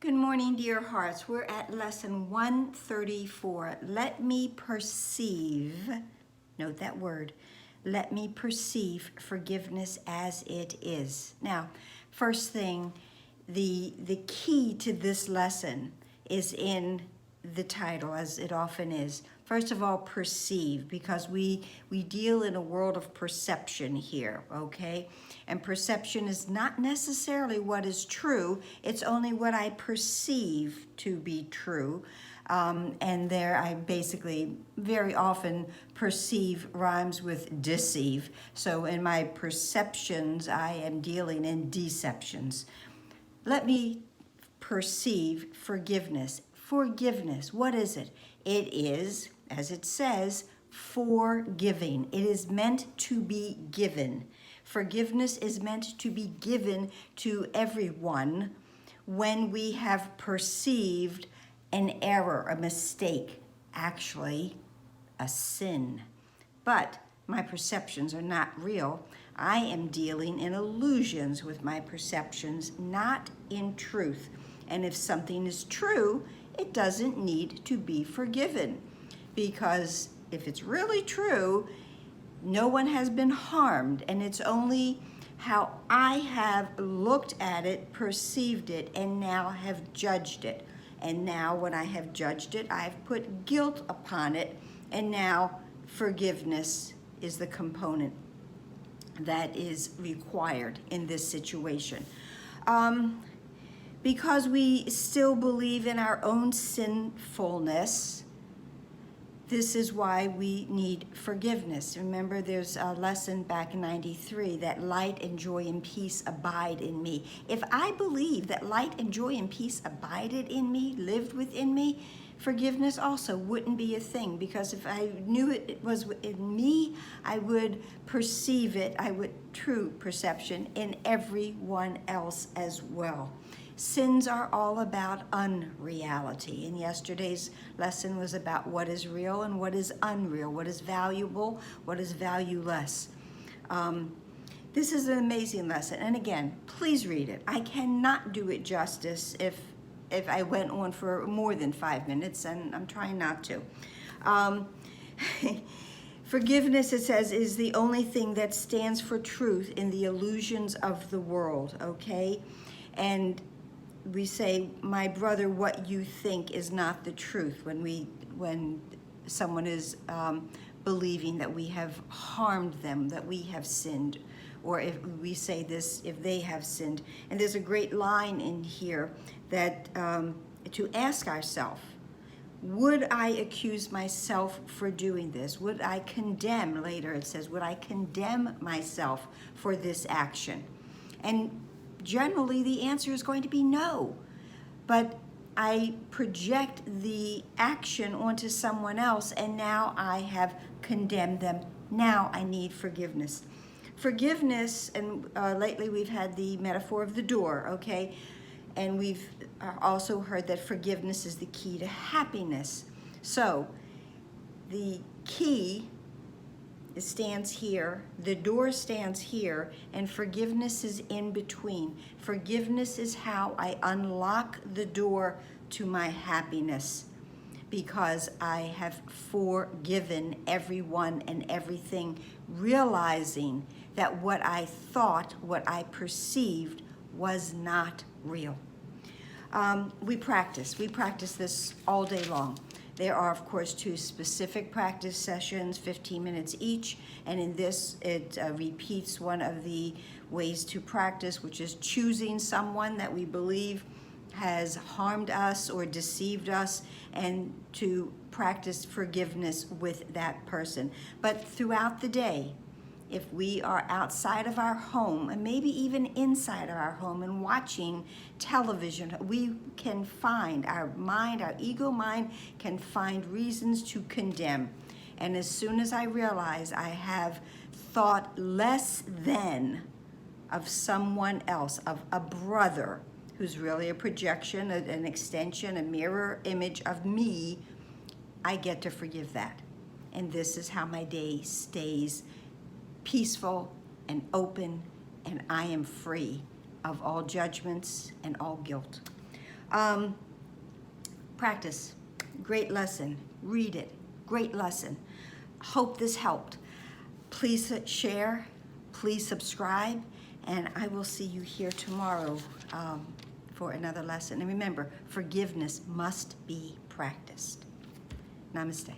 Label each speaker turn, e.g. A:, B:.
A: Good morning, dear hearts. We're at lesson 134. Let me perceive, note that word, let me perceive forgiveness as it is. Now, first thing, the key to this lesson is in the title, as it often is. First of all, perceive, because we deal in a world of perception here, okay? And perception is not necessarily what is true, it's only what I perceive to be true. And there I basically very often perceive rhymes with deceive. So in my perceptions, I am dealing in deceptions. Let me perceive forgiveness. Forgiveness, what is it? It is, as it says, forgiving. It is meant to be given. Forgiveness is meant to be given to everyone when we have perceived an error, a mistake, actually a sin. But my perceptions are not real. I am dealing in illusions with my perceptions, not in truth. And if something is true, it doesn't need to be forgiven. Because if it's really true, no one has been harmed, and it's only how I have looked at it, perceived it, and now have judged it. And now when I have judged it, I've put guilt upon it, and now forgiveness is the component that is required in this situation. Because we still believe in our own sinfulness, this is why we need forgiveness. Remember, there's a lesson back in 93 that light and joy and peace abide in me. If I believe that light and joy and peace abided in me, lived within me, forgiveness also wouldn't be a thing, because if I knew it was in me, I would perceive it, true perception, in everyone else as well. Sins are all about unreality, and yesterday's lesson was about what is real and what is unreal, what is valuable, what is valueless. This is an amazing lesson, and again, please read it. I cannot do it justice if I went on for more than 5 minutes, and I'm trying not to. Forgiveness, it says, is the only thing that stands for truth in the illusions of the world, okay? And we say, my brother, what you think is not the truth when someone is believing that we have harmed them, that we have sinned, or if we say this, if they have sinned. And there's a great line in here that to ask ourselves, would I accuse myself for doing this? Would I condemn, later it says, would I condemn myself for this action? And generally the answer is going to be no. But I project the action onto someone else, and now I have condemned them. Now I need forgiveness. Forgiveness, and lately we've had the metaphor of the door, okay? And we've also heard that forgiveness is the key to happiness. So the key stands here, the door stands here, and forgiveness is in between. Forgiveness is how I unlock the door to my happiness, because I have forgiven everyone and everything, realizing that what I thought, what I perceived, was not real. We practice this all day long. There are, of course, 2 specific practice sessions, 15 minutes each, and in this, it repeats one of the ways to practice, which is choosing someone that we believe has harmed us or deceived us, and to practice forgiveness with that person. But throughout the day, if we are outside of our home, and maybe even inside of our home and watching television, we can find, our ego mind can find reasons to condemn. And as soon as I realize I have thought less than of someone else, of a brother, who's really a projection, an extension, a mirror image of me, I get to forgive that. And this is how my day stays peaceful and open, and I am free of all judgments and all guilt. Practice. Great lesson. Read it. Great lesson. Hope this helped. Please share. Please subscribe. And I will see you here tomorrow for another lesson. And remember, forgiveness must be practiced. Namaste.